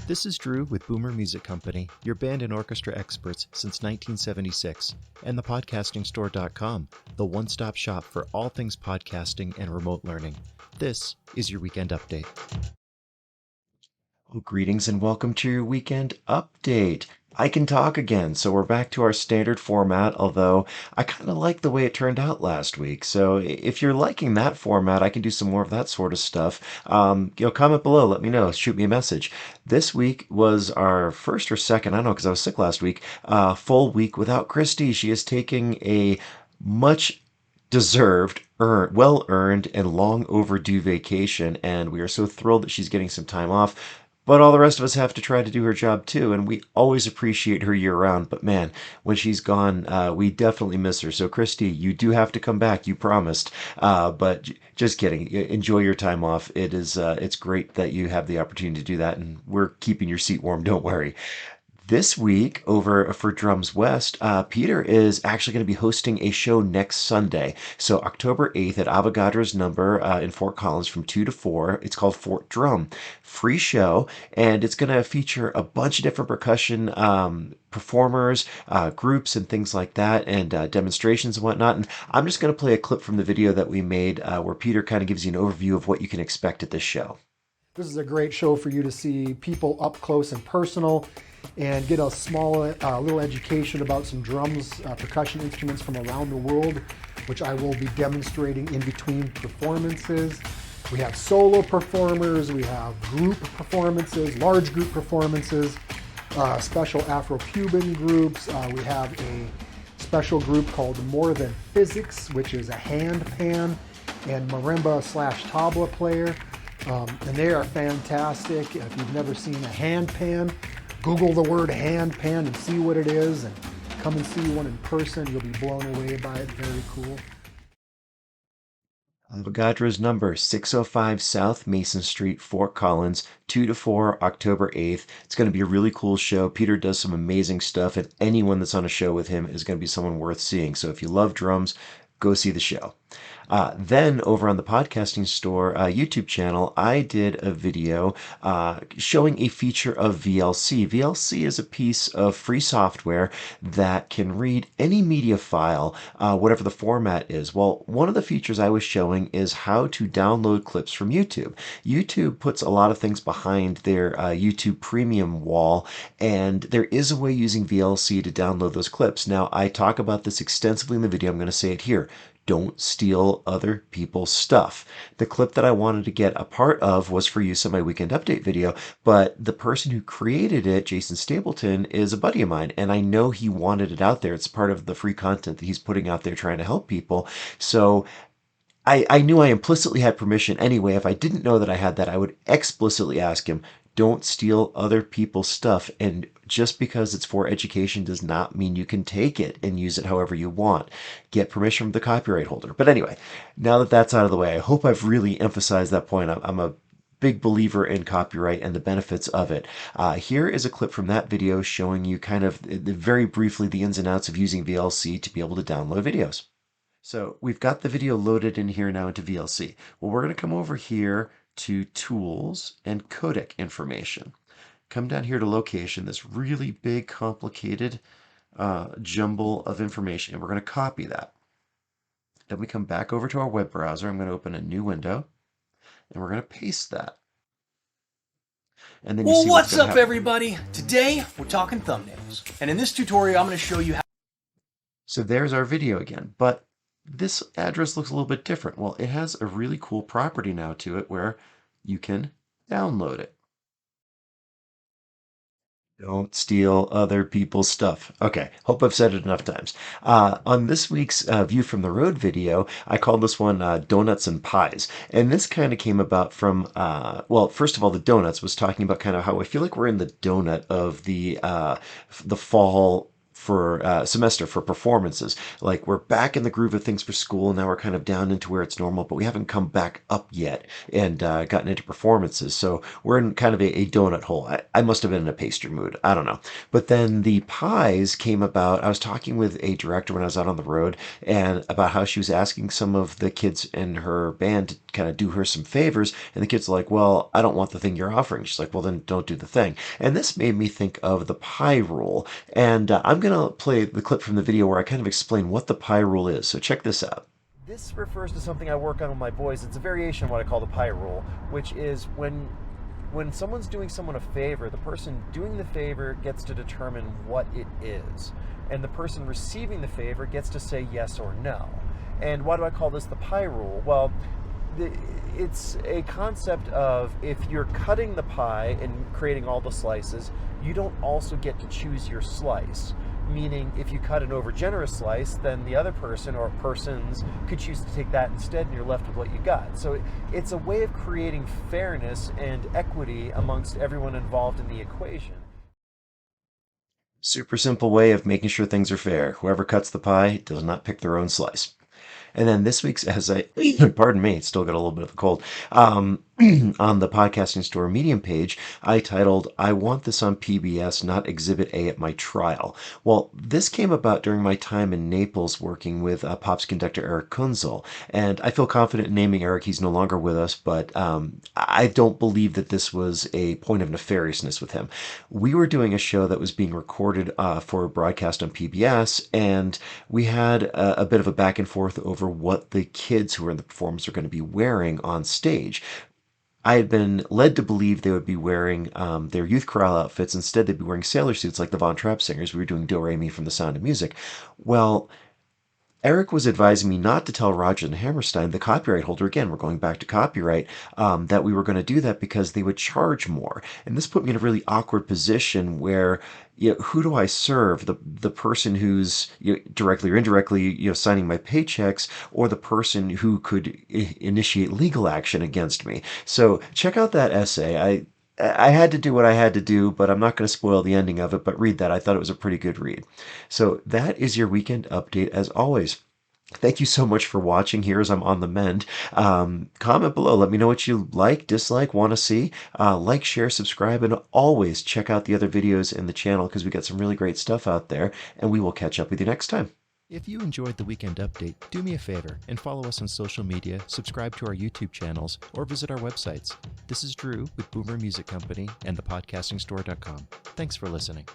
This is Drew with Boomer Music Company, your band and orchestra experts since 1976, and thepodcastingstore.com, the one-stop shop for all things podcasting and remote learning. This is your weekend update. Well, greetings and welcome to your weekend update. I can talk again, so we're back to our standard format, although I kind of like the way it turned out last week. So if you're liking that format, I can do some more of that sort of stuff. Comment below, let me know, shoot me a message. This week was our first or second, I don't know, because I was sick last week, full week without Christy. She is taking a much deserved, well earned, and long overdue vacation, and we are so thrilled that she's getting some time off. But all the rest of us have to try to do her job too, and we always appreciate her year round. But man, when she's gone, we definitely miss her. So Christy, you do have to come back. You promised. But just kidding. Enjoy your time off. It's great that you have the opportunity to do that, and we're keeping your seat warm. Don't worry. This week, over for Drums West, Peter is actually going to be hosting a show next Sunday. So October 8th at Avogadro's number in Fort Collins from 2 to 4. It's called Fort Drum. Free show, and it's going to feature a bunch of different percussion performers, groups, and things like that, and demonstrations and whatnot. And I'm just going to play a clip from the video that we made where Peter kind of gives you an overview of what you can expect at this show. This is a great show for you to see people up close and personal and get a small little education about some drums, percussion instruments from around the world, which I will be demonstrating in between performances. We have solo performers, we have group performances, large group performances, special Afro-Cuban groups. We have a special group called More Than Physics, which is a hand pan and marimba / tabla player. And they are fantastic. If you've never seen a hand pan, Google the word hand pan and see what it is, and come and see one in person. You'll be blown away by it. Very cool. Avogadro's number, 605 South Mason Street, Fort Collins, 2 to 4, October 8th. It's going to be a really cool show. Peter does some amazing stuff, and anyone that's on a show with him is going to be someone worth seeing. So if you love drums, go see the show. Then over on the Podcasting Store YouTube channel, I did a video showing a feature of VLC. VLC is a piece of free software that can read any media file, whatever the format is. Well, one of the features I was showing is how to download clips from YouTube. YouTube puts a lot of things behind their YouTube Premium wall, and there is a way using VLC to download those clips. Now, I talk about this extensively in the video. I'm going to say it here. Don't steal other people's stuff. The clip that I wanted to get a part of was for use in my weekend update video, but the person who created it, Jason Stapleton, is a buddy of mine, and I know he wanted it out there. It's part of the free content that he's putting out there trying to help people. So I knew I implicitly had permission anyway. If I didn't know that I had that, I would explicitly ask him, don't steal other people's stuff. And just because it's for education does not mean you can take it and use it however you want. Get permission from the copyright holder. But anyway, now that that's out of the way, I hope I've really emphasized that point. I'm a big believer in copyright and the benefits of it. Here is a clip from that video showing you kind of very briefly the ins and outs of using VLC to be able to download videos. So we've got the video loaded in here now into VLC. Well, we're going to come over here to Tools and Codec Information. Come down here to Location, this really big, complicated jumble of information, and we're going to copy that. Then we come back over to our web browser. I'm going to open a new window, and we're going to paste that. And then well, what's up, everybody? Today, we're talking thumbnails. And in this tutorial, I'm going to show you how... So there's our video again, but this address looks a little bit different. Well, it has a really cool property now to it where you can download it. Don't steal other people's stuff. Okay, hope I've said it enough times. On this week's View from the Road video, I called this one Donuts and Pies. And this kind of came about from, well, first of all, the donuts was talking about kind of how I feel like we're in the donut of the fall for semester for performances. Like we're back in the groove of things for school. Now we're kind of down into where it's normal, but we haven't come back up yet and gotten into performances. So we're in kind of a donut hole. I must have been in a pastry mood. I don't know. But then the pies came about. I was talking with a director when I was out on the road and about how she was asking some of the kids in her band to kind of do her some favors. And the kids are like, well, I don't want the thing you're offering. She's like, well, then don't do the thing. And this made me think of the pie rule. And I'm going to play the clip from the video where I kind of explain what the pie rule is. So check this out. This refers to something I work on with my boys. It's a variation of what I call the pie rule, which is when someone's doing someone a favor, the person doing the favor gets to determine what it is. And the person receiving the favor gets to say yes or no. And why do I call this the pie rule? Well, it's a concept of if you're cutting the pie and creating all the slices, you don't also get to choose your slice. Meaning, if you cut an overgenerous slice, then the other person or persons could choose to take that instead, and you're left with what you got. So it's a way of creating fairness and equity amongst everyone involved in the equation. Super simple way of making sure things are fair. Whoever cuts the pie does not pick their own slice. And then this week's, as I, pardon me, still got a little bit of a cold, on the Podcasting Store Medium page, I titled, I Want This on PBS, Not Exhibit A at My Trial. Well, this came about during my time in Naples working with Pop's conductor Eric Kunzel. And I feel confident in naming Eric. He's no longer with us, but I don't believe that this was a point of nefariousness with him. We were doing a show that was being recorded for broadcast on PBS, and we had a bit of a back and forth over what the kids who were in the performance are going to be wearing on stage. I had been led to believe they would be wearing their youth chorale outfits. Instead, they'd be wearing sailor suits like the Von Trapp singers. We were doing Do Re Mi from The Sound of Music. Well, Eric was advising me not to tell Rodgers and Hammerstein, the copyright holder, again, we're going back to copyright, that we were going to do that because they would charge more. And this put me in a really awkward position where, who do I serve? The person who's directly or indirectly, signing my paychecks, or the person who could initiate legal action against me? So check out that essay. I had to do what I had to do, but I'm not going to spoil the ending of it, but read that. I thought it was a pretty good read. So that is your weekend update as always. Thank you so much for watching here as I'm on the mend. Comment below. Let me know what you like, dislike, want to see. Like, share, subscribe, and always check out the other videos in the channel because we got some really great stuff out there, and we will catch up with you next time. If you enjoyed the Weekend Update, do me a favor and follow us on social media, subscribe to our YouTube channels, or visit our websites. This is Drew with Boomer Music Company and thepodcastingstore.com. Thanks for listening.